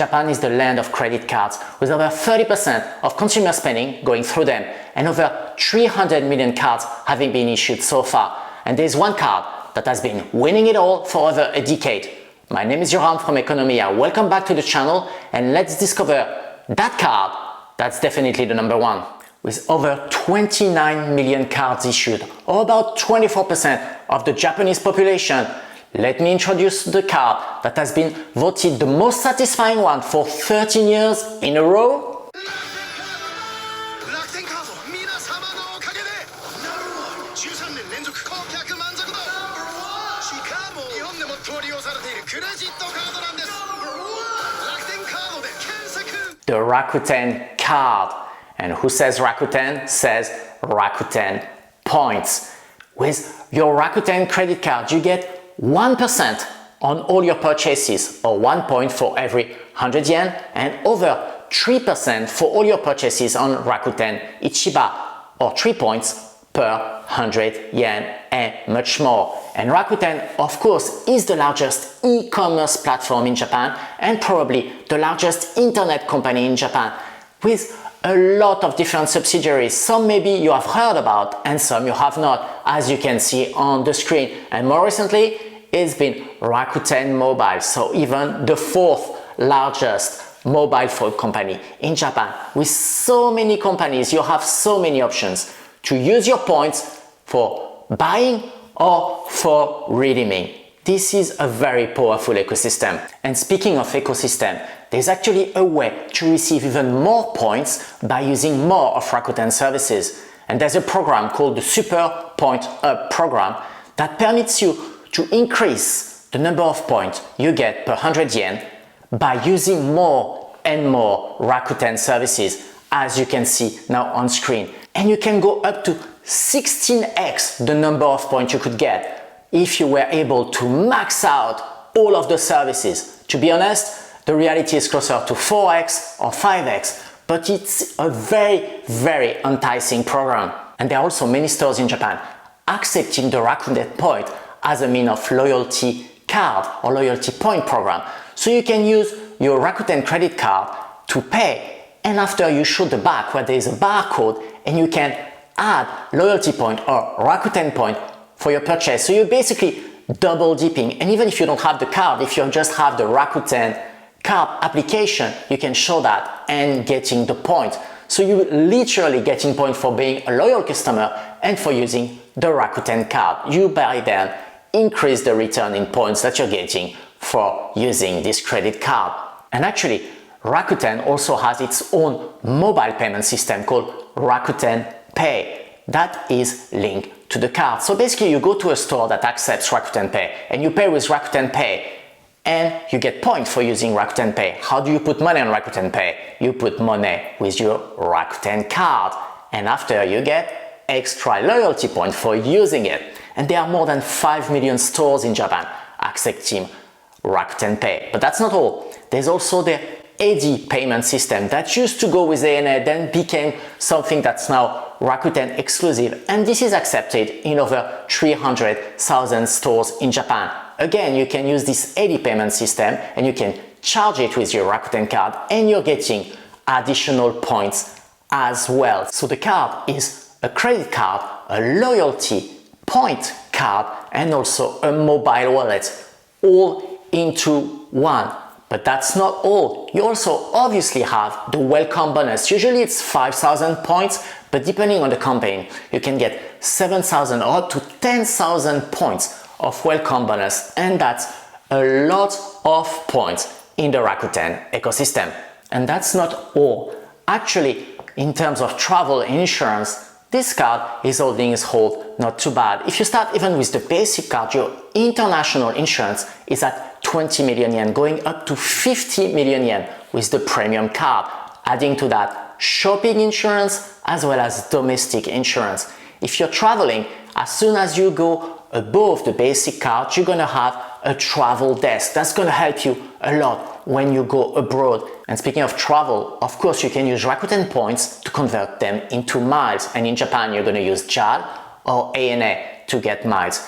Japan is the land of credit cards, with over 30% of consumer spending going through them and over 300 million cards having been issued so far. And there's one card that has been winning it all for over a decade. My name is Yoram from Economia. Welcome back to the channel, and let's discover that card that's definitely the number one. With over 29 million cards issued, or about 24% of the Japanese population, let me introduce the card that has been voted the most satisfying one for 13 years in a row. The Rakuten card. And who says Rakuten says Rakuten points. With your Rakuten credit card, you get 1% on all your purchases, or 1 point for every 100 yen, and over 3% for all your purchases on Rakuten Ichiba, or 3 points per 100 yen and much more. And Rakuten, of course, is the largest e-commerce platform in Japan and probably the largest internet company in Japan, with a lot of different subsidiaries. Some maybe you have heard about and some you have not, as you can see on the screen. And more recently, it's been Rakuten Mobile, so even the fourth largest mobile phone company in Japan. With so many companies, you have so many options to use your points for buying or for redeeming. This is a very powerful ecosystem. And speaking of ecosystem, there's actually a way to receive even more points by using more of Rakuten services. And there's a program called the Super Point Up program that permits you to increase the number of points you get per 100 yen by using more and more Rakuten services, as you can see now on screen. And you can go up to 16x the number of points you could get if you were able to max out all of the services. To be honest, the reality is closer to 4x or 5x, but it's a very enticing program. And there are also many stores in Japan accepting the Rakuten point as a means of loyalty card or loyalty point program. So you can use your Rakuten credit card to pay, and after you show the back where there is a barcode, and you can add loyalty point or Rakuten point for your purchase. So you're basically double dipping. And even if you don't have the card, if you just have the Rakuten card application, you can show that and getting the point. So you're literally getting points for being a loyal customer and for using the Rakuten card. You by then increase the return in points that you're getting for using this credit card. And actually, Rakuten also has its own mobile payment system called Rakuten Pay that is linked to the card. So basically, you go to a store that accepts Rakuten Pay and you pay with Rakuten Pay, and you get points for using Rakuten Pay. How do you put money on Rakuten Pay? You put money with your Rakuten card, and after you get extra loyalty points for using it. And there are more than 5 million stores in Japan accepting Rakuten Pay. But that's not all. There's also the AD payment system that used to go with ANA, then became something that's now Rakuten exclusive, and this is accepted in over 300,000 stores in Japan. Again, you can use this AD payment system and you can charge it with your Rakuten card, and you're getting additional points as well. So the card is a credit card, a loyalty point card, and also a mobile wallet, all into one. But that's not all. You also obviously have the welcome bonus. Usually it's 5,000 points, but depending on the campaign, you can get 7,000 or up to 10,000 points of welcome bonus, and that's a lot of points in the Rakuten ecosystem. And that's not all. Actually, in terms of travel insurance, this card is holding its hold not too bad. If you start even with the basic card, your international insurance is at 20 million yen, going up to 50 million yen with the premium card. Adding to that, shopping insurance as well as domestic insurance. If you're traveling, as soon as you go above the basic card, you're gonna have a travel desk. That's gonna help you a lot when you go abroad. And speaking of travel, of course, you can use Rakuten points to convert them into miles. And in Japan, you're gonna use JAL or ANA to get miles.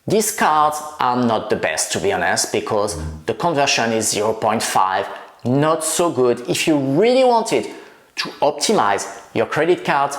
These cards are not the best, to be honest, because the conversion is 0.5 not so good if you really wanted to optimize your credit card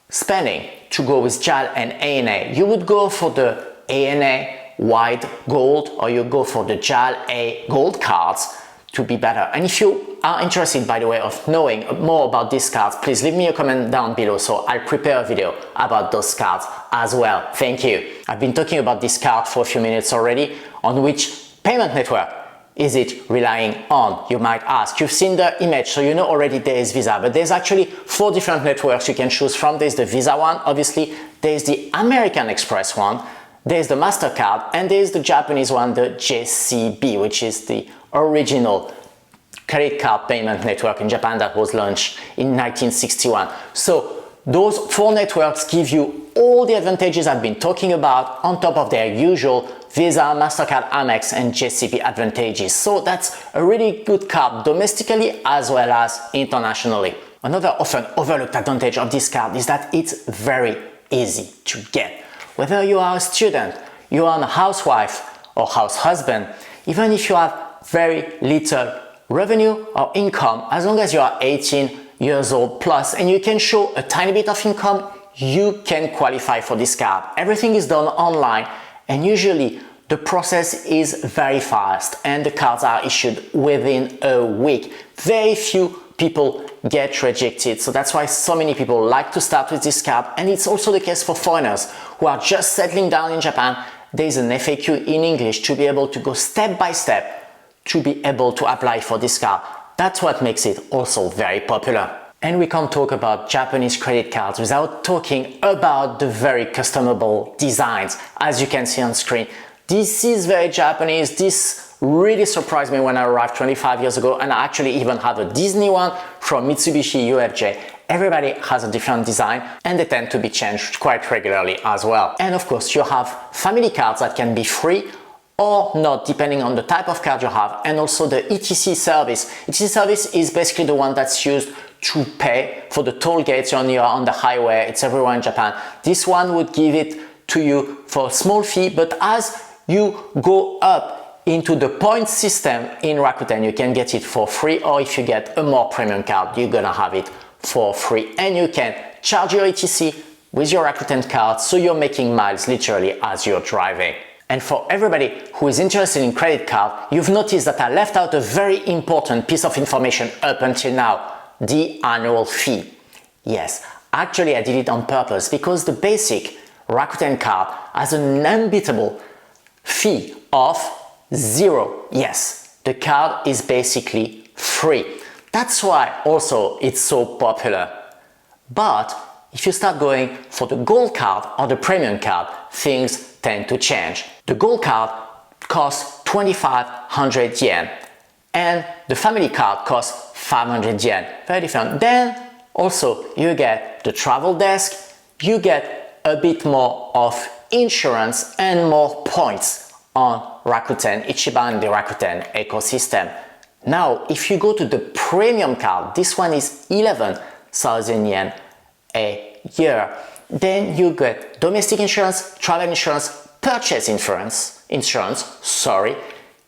spending to go with JAL and ANA. You would go for the ANA White Gold, or you go for the JAL A Gold cards to be better. And if you are interested, by the way, of knowing more about these cards, please leave me a comment down below, so I'll prepare a video about those cards as well. Thank you. I've been talking about this card for a few minutes already. On which payment network is it relying on? You might ask. You've seen the image, so you know already there is Visa, but there's actually 4 different networks you can choose from. There's the Visa one, obviously, there's the American Express one, there's the MasterCard, and there's the Japanese one, the JCB, which is the original credit card payment network in Japan that was launched in 1961. So those 4 networks give you all the advantages I've been talking about on top of their usual Visa, MasterCard, Amex, and JCB advantages. So that's a really good card domestically as well as internationally. Another often overlooked advantage of this card is that it's very easy to get. Whether you are a student, you are a housewife or house husband, even if you have very little revenue or income, as long as you are 18 years old plus and you can show a tiny bit of income, you can qualify for this card. Everything is done online, and usually the process is very fast and the cards are issued within a week. Very few people get rejected, so that's why so many people like to start with this card. And it's also the case for foreigners who are just settling down in Japan. There is an FAQ in English to be able to go step by step to be able to apply for this card. That's what makes it also very popular. And we can't talk about Japanese credit cards without talking about the very customizable designs. As you can see on screen, this is very Japanese. This really surprised me when I arrived 25 years ago, and I actually even have a Disney one from Mitsubishi UFJ. Everybody has a different design and they tend to be changed quite regularly as well. And of course, you have family cards that can be free or not, depending on the type of card you have, and also the ETC service. ETC service is basically the one that's used to pay for the toll gates when you are on the highway. It's everywhere in Japan. This one would give it to you for a small fee, but as you go up into the point system in Rakuten, you can get it for free, or if you get a more premium card, you're gonna have it for free. And you can charge your ETC with your Rakuten card, so you're making miles literally as you're driving. And for everybody who is interested in credit card, you've noticed that I left out a very important piece of information up until now, the annual fee. Yes, actually I did it on purpose because the basic Rakuten card has an unbeatable fee of 0. Yes, the card is basically free. That's why also it's so popular. But if you start going for the gold card or the premium card, things tend to change. The gold card costs 2,500 yen and the family card costs 500 yen. Very different. Then also you get the travel desk, you get a bit more of insurance and more points on Rakuten Ichiban, the Rakuten ecosystem. Now, if you go to the premium card, this one is 11,000 yen a year. Then you get domestic insurance, travel insurance, purchase insurance,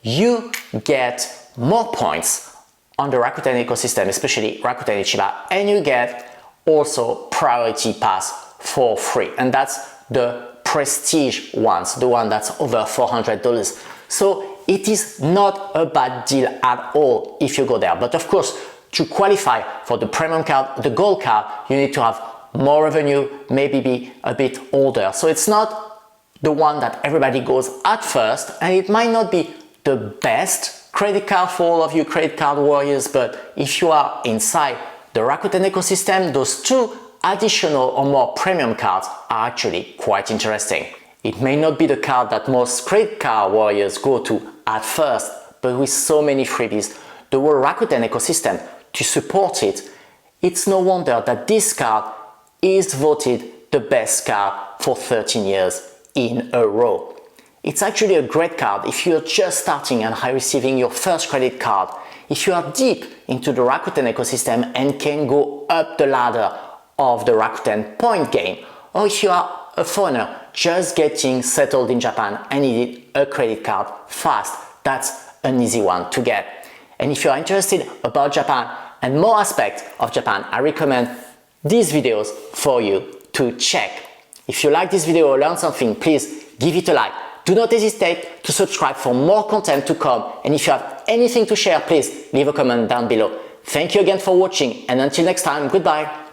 you get more points on the Rakuten ecosystem, especially Rakuten Ichiba, and you get also priority pass for free. And that's the prestige ones, the one that's over $400. So it is not a bad deal at all if you go there. But of course, to qualify for the premium card, the gold card, you need to have more revenue, maybe be a bit older. So it's not the one that everybody goes at first, and it might not be the best credit card for all of you credit card warriors, but if you are inside the Rakuten ecosystem, those 2 additional or more premium cards are actually quite interesting. It may not be the card that most credit card warriors go to at first, but with so many freebies, the whole Rakuten ecosystem to support it, it's no wonder that this card is voted the best card for 13 years in a row. It's actually a great card if you're just starting and are receiving your first credit card, if you are deep into the Rakuten ecosystem and can go up the ladder of the Rakuten point game, or if you are a foreigner just getting settled in Japan and needed a credit card fast, that's an easy one to get. And if you're interested about Japan and more aspects of Japan, I recommend these videos for you to check. If you like this video or learned something, please give it a like. Do not hesitate to subscribe for more content to come. And if you have anything to share, please leave a comment down below. Thank you again for watching, and until next time, goodbye.